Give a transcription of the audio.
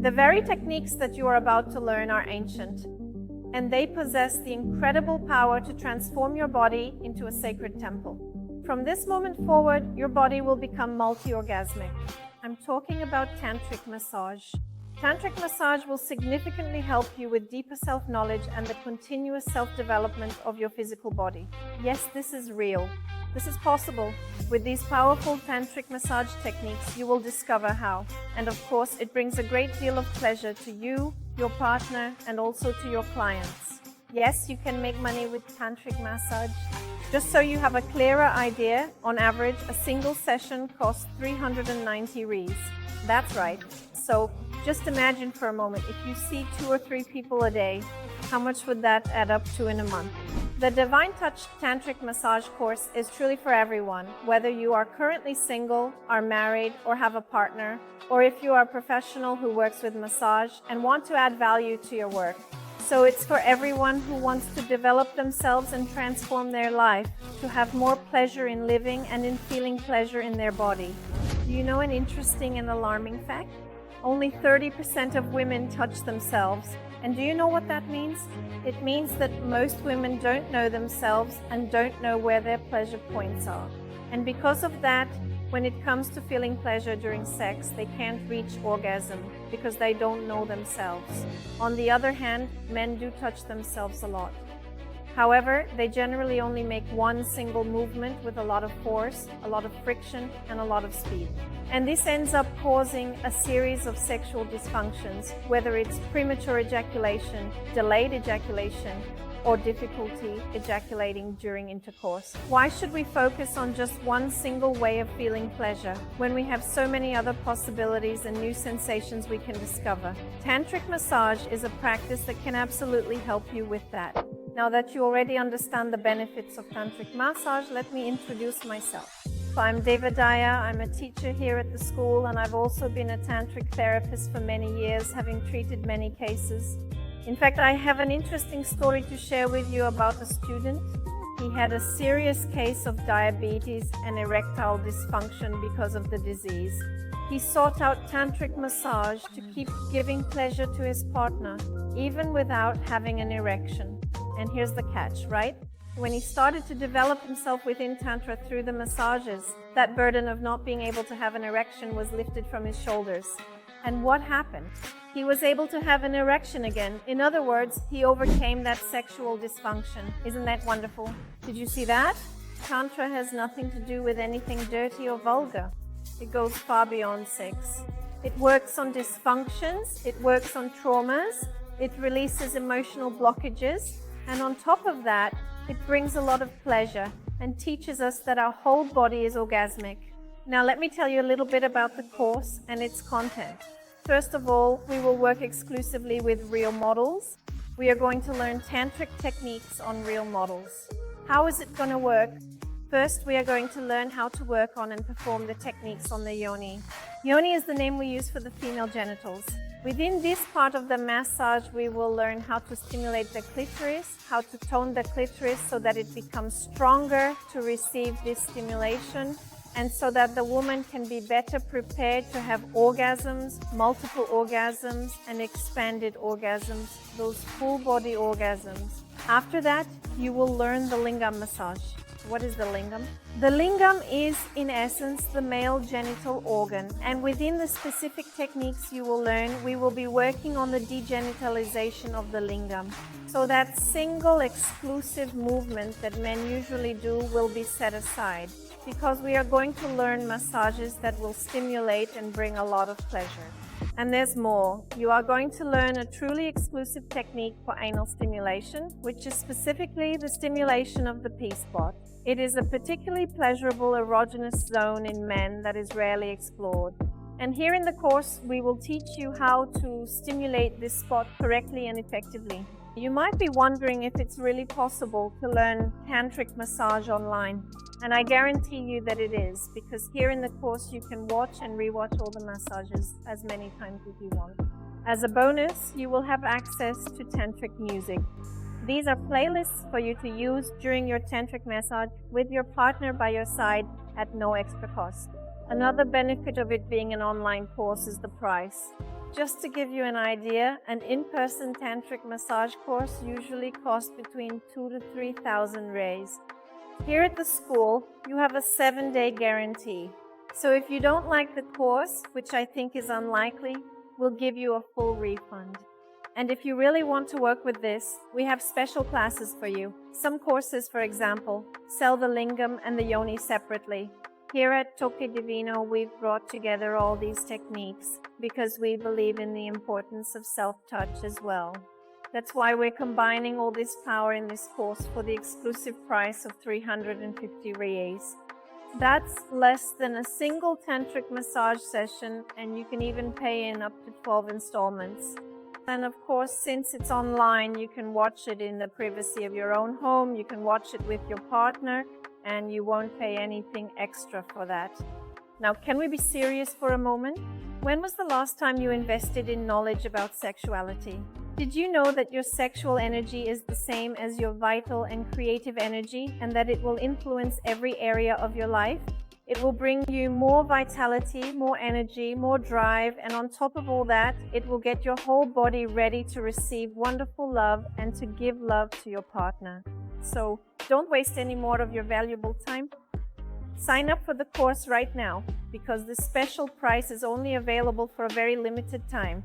The very techniques that you are about to learn are ancient, and they possess the incredible power to transform your body into a sacred temple. From this moment forward, your body will become multi-orgasmic. I'm talking about Tantric Massage. Tantric Massage will significantly help you with deeper self-knowledge and the continuous self-development of your physical body. Yes, this is real. This is possible. With these powerful Tantric Massage techniques, you will discover how. And of course, it brings a great deal of pleasure to you, your partner, and also to your clients. Yes, you can make money with Tantric Massage. Just so you have a clearer idea, on average, a single session costs 390 Rs. That's right. So just imagine for a moment, if you see 2 or 3 people a day, how much would that add up to in a month? The Divine Touch Tantric Massage course is truly for everyone, whether you are currently single, are married, or have a partner, or if you are a professional who works with massage and want to add value to your work. So it's for everyone who wants to develop themselves and transform their life, to have more pleasure in living and in feeling pleasure in their body. Do you know an interesting and alarming fact? Only 30% of women touch themselves. And do you know what that means? It means that most women don't know themselves and don't know where their pleasure points are. And because of that, when it comes to feeling pleasure during sex, they can't reach orgasm because they don't know themselves. On the other hand, men do touch themselves a lot. However, they generally only make one single movement with a lot of force, a lot of friction, and a lot of speed. And this ends up causing a series of sexual dysfunctions, whether it's premature ejaculation, delayed ejaculation, or difficulty ejaculating during intercourse. Why should we focus on just one single way of feeling pleasure when we have so many other possibilities and new sensations we can discover? Tantric Massage is a practice that can absolutely help you with that. Now that you already understand the benefits of Tantric Massage, let me introduce myself. So I'm Devadaya, I'm a teacher here at the school, and I've also been a tantric therapist for many years, having treated many cases. In fact, I have an interesting story to share with you about a student. He had a serious case of diabetes and erectile dysfunction because of the disease. He sought out Tantric Massage to keep giving pleasure to his partner, even without having an erection. And here's the catch, right? When he started to develop himself within Tantra through the massages, that burden of not being able to have an erection was lifted from his shoulders. And what happened? He was able to have an erection again. In other words, he overcame that sexual dysfunction. Isn't that wonderful? Did you see that? Tantra has nothing to do with anything dirty or vulgar. It goes far beyond sex. It works on dysfunctions, it works on traumas, it releases emotional blockages, and on top of that, it brings a lot of pleasure and teaches us that our whole body is orgasmic. Now let me tell you a little bit about the course and its content. First of all, we will work exclusively with real models. We are going to learn tantric techniques on real models. How is it going to work? First, we are going to learn how to work on and perform the techniques on the yoni. Yoni is the name we use for the female genitals. Within this part of the massage, we will learn how to stimulate the clitoris, how to tone the clitoris so that it becomes stronger to receive this stimulation, and so that the woman can be better prepared to have orgasms, multiple orgasms, and expanded orgasms, those full body orgasms. After that, you will learn the lingam massage. What is the lingam? The lingam is, in essence, the male genital organ, and within the specific techniques you will learn, we will be working on the degenitalization of the lingam. So that single exclusive movement that men usually do will be set aside, because we are going to learn massages that will stimulate and bring a lot of pleasure. And there's more. You are going to learn a truly exclusive technique for anal stimulation, which is specifically the stimulation of the P-spot. It is a particularly pleasurable erogenous zone in men that is rarely explored. And here in the course, we will teach you how to stimulate this spot correctly and effectively. You might be wondering if it's really possible to learn tantric massage online. And I guarantee you that it is, because here in the course you can watch and rewatch all the massages as many times as you want. As a bonus, you will have access to tantric music. These are playlists for you to use during your tantric massage with your partner by your side at no extra cost. Another benefit of it being an online course is the price. Just to give you an idea, an in-person tantric massage course usually costs between 2,000 to 3,000 reais. Here at the school, you have a 7-day guarantee. So if you don't like the course, which I think is unlikely, we'll give you a full refund. And if you really want to work with this, we have special classes for you. Some courses, for example, sell the lingam and the yoni separately. Here at Toque Divino, we've brought together all these techniques because we believe in the importance of self-touch as well. That's why we're combining all this power in this course for the exclusive price of 350 reais. That's less than a single tantric massage session, and you can even pay in up to 12 installments. And of course, since it's online, you can watch it in the privacy of your own home, you can watch it with your partner, and you won't pay anything extra for that. Now, can we be serious for a moment? When was the last time you invested in knowledge about sexuality? Did you know that your sexual energy is the same as your vital and creative energy, and that it will influence every area of your life? It will bring you more vitality, more energy, more drive, and on top of all that, it will get your whole body ready to receive wonderful love and to give love to your partner. So don't waste any more of your valuable time. Sign up for the course right now, because the special price is only available for a very limited time.